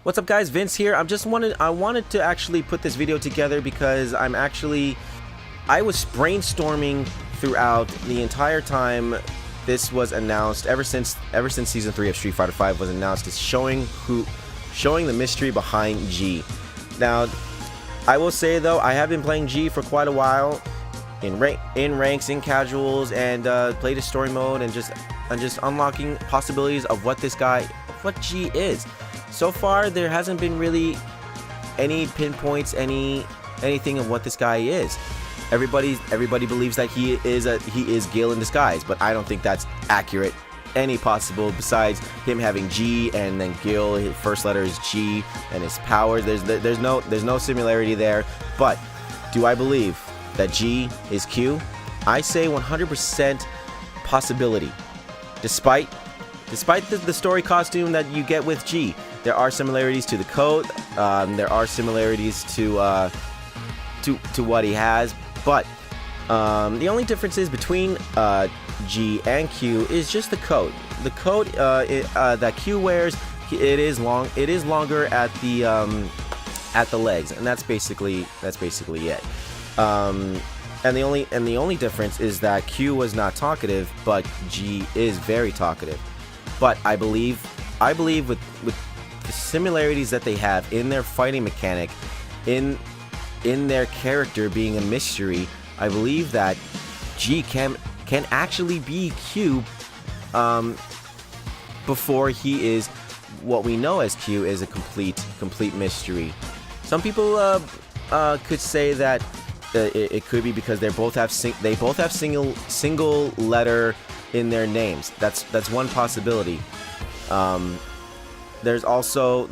What's up, guys? Vince here. I wanted to actually put this video together because I was brainstorming throughout the entire time this was announced, ever since season 3 of Street Fighter V was announced, is showing the mystery behind G. Now, I will say though, I have been playing G for quite a while in ranks, in casuals, and played a story mode, and just unlocking possibilities of what G is. So far, there hasn't been really any pinpoints, anything of what this guy is. Everybody believes that he is Gil in disguise, but I don't think that's accurate. Any possible besides him having G and then Gil, his first letter is G, and his powers. There's no similarity there. But do I believe that G is Q? I say 100% possibility. Despite the story costume that you get with G, there are similarities to the code. There are similarities to what he has, but the only differences between G and Q is just the code. The code that Q wears, it is longer at the legs, and that's basically it. And the only difference is that Q was not talkative, but G is very talkative. But I believe with the similarities that they have in their fighting mechanic, in their character being a mystery, I believe that G can actually be Q before he is what we know as Q, is a complete mystery. Some people could say that it could be because they both have single letter in their names. That's one possibility. There's two.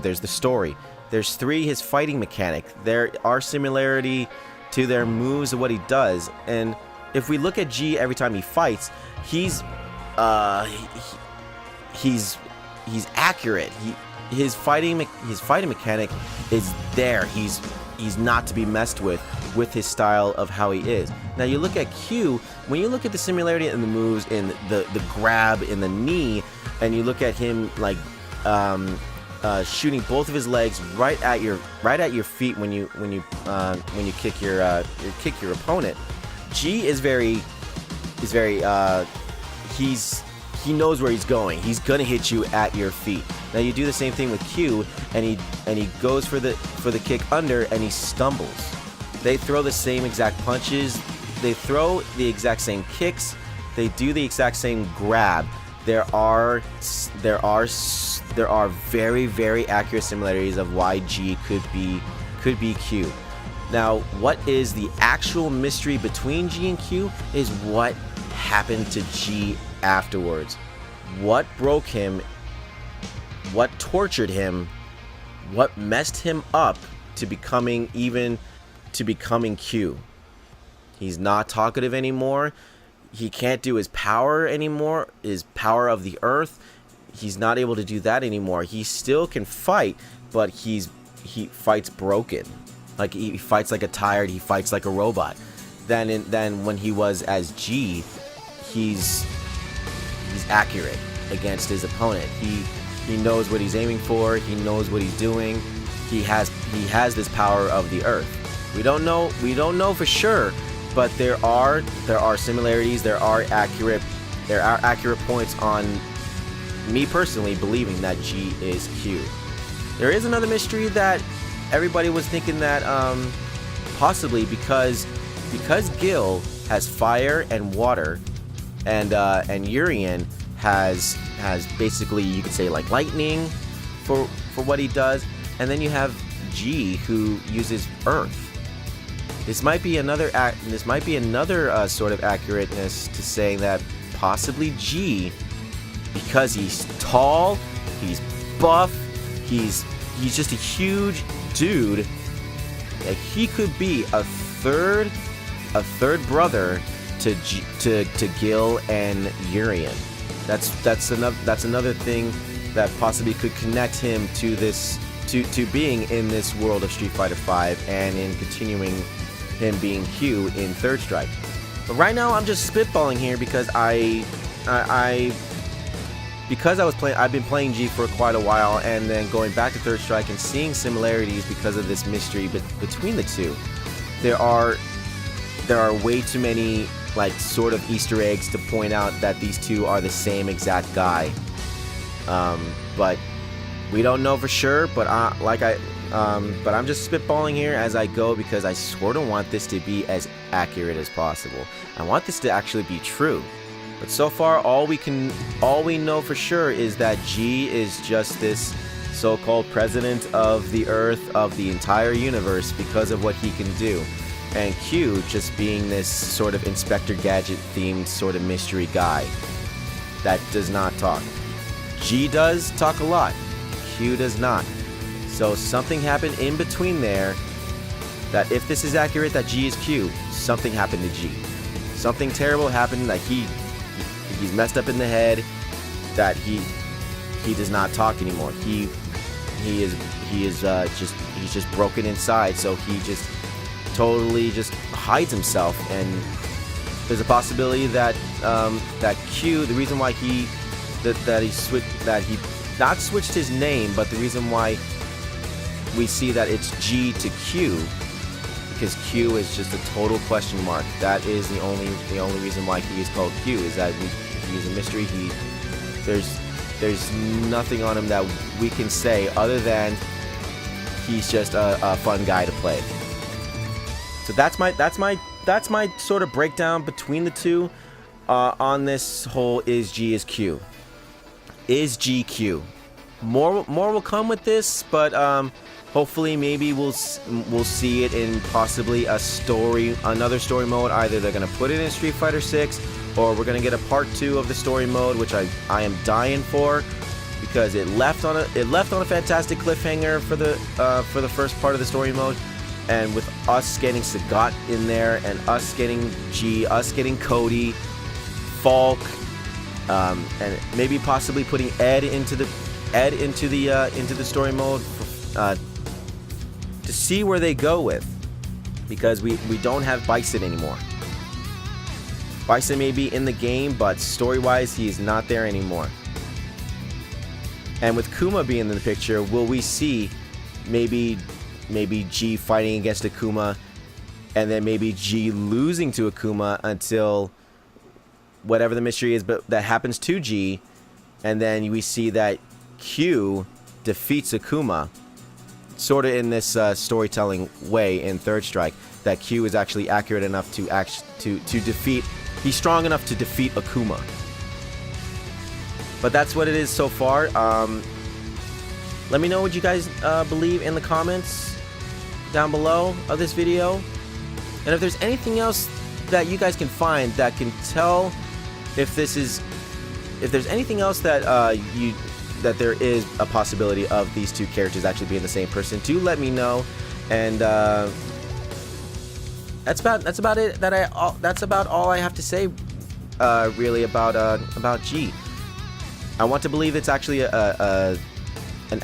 There's the story. There's 3, his fighting mechanic. There are similarity to their moves and what he does. And if we look at G every time he fights, he's accurate. His fighting mechanic is there. He's not to be messed with his style of how he is. Now you look at Q, when you look at the similarity in the moves, in the grab in the knee, and you look at him like shooting both of his legs right at your feet when you kick your opponent. G he knows where he's going. He's gonna hit you at your feet. Now you do the same thing with Q, and he goes for the kick under, and he stumbles. They throw the same exact punches. They throw the exact same kicks. They do the exact same grab. There are very, very accurate similarities of why G could be Q. Now, what is the actual mystery between G and Q is what happened to G afterwards. What broke him? What tortured him? What messed him up to becoming Q? He's not talkative anymore. He can't do his power anymore, his power of the earth. He's not able to do that anymore. He still can fight, but he fights broken. Like he fights like he fights like a robot. Then when he was as G, he's accurate against his opponent. He knows what he's aiming for. He knows what he's doing. He has this power of the earth. We don't know for sure, but there are similarities. There are accurate points on me personally believing that G is Q. There is another mystery that everybody was thinking that possibly because Gil has fire and water, and Urien has basically, you could say, like lightning for what he does, and then you have G who uses earth. This might be another sort of accurateness to saying that possibly G, because he's tall, he's buff, he's just a huge dude, that he could be a third brother to Gil and Urien. That's another thing that possibly could connect him to this to being in this world of Street Fighter V, and in continuing him being Q in Third Strike. But right now I'm just spitballing here because I because I've been playing G for quite a while, and then going back to Third Strike and seeing similarities because of this mystery between the two. There are way too many like sort of Easter eggs to point out that these two are the same exact guy. But we don't know for sure. But I'm just spitballing here as I go, because I sort of want this to be as accurate as possible. I want this to actually be true. But so far, all we know for sure is that G is just this so-called president of the Earth, of the entire universe, because of what he can do. And Q just being this sort of Inspector Gadget themed sort of mystery guy that does not talk. G does talk a lot. Q does not. So something happened in between there, that if this is accurate that G is Q, something happened to G. Something terrible happened, like he's messed up in the head, that he does not talk anymore. He's just broken inside, so he just totally just hides himself. And there's a possibility that that Q, the reason why he not switched his name, but the reason why we see that it's G to Q, because Q is just a total question mark. That is the only reason why he is called Q, is that he's a mystery. There's nothing on him that we can say other than he's just a fun guy to play. So that's my sort of breakdown between the two on this whole is G is Q. Is G Q? More will come with this, but hopefully maybe we'll see it in possibly another story mode. Either they're gonna put it in Street Fighter 6, or we're gonna get a part 2 of the story mode, which I am dying for, because it left on a fantastic cliffhanger for the first part of the story mode. And with us getting Sagat in there, and us getting G, us getting Cody, Falk, and maybe possibly putting Ed into the story mode to see where they go with, because we don't have Bison anymore. Bison may be in the game, but story-wise, he is not there anymore. And with Kuma being in the picture, will we see maybe G fighting against Akuma, and then maybe G losing to Akuma until whatever the mystery is, but that happens to G, and then we see that Q defeats Akuma, sort of in this storytelling way in Third Strike, that Q is actually accurate enough to defeat. He's strong enough to defeat Akuma. But that's what it is so far. Let me know what you guys believe in the comments down below of this video, and if there's anything else that you guys can find that can tell if there's anything else that that there is a possibility of these two characters actually being the same person, do let me know. And that's about it. That's about all I have to say really about G. I want to believe it's actually an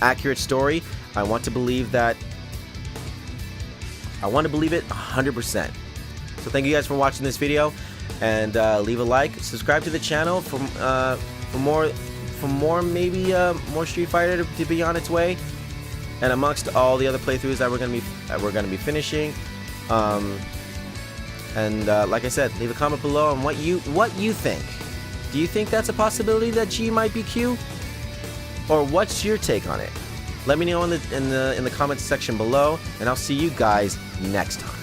accurate story. I want to believe it 100%. So thank you guys for watching this video, and leave a like, subscribe to the channel for more maybe more Street Fighter to be on its way, and amongst all the other playthroughs that we're gonna be finishing. And like I said, leave a comment below on what you think. Do you think that's a possibility that G might be Q, or what's your take on it? Let me know in the comments section below, and I'll see you guys next time.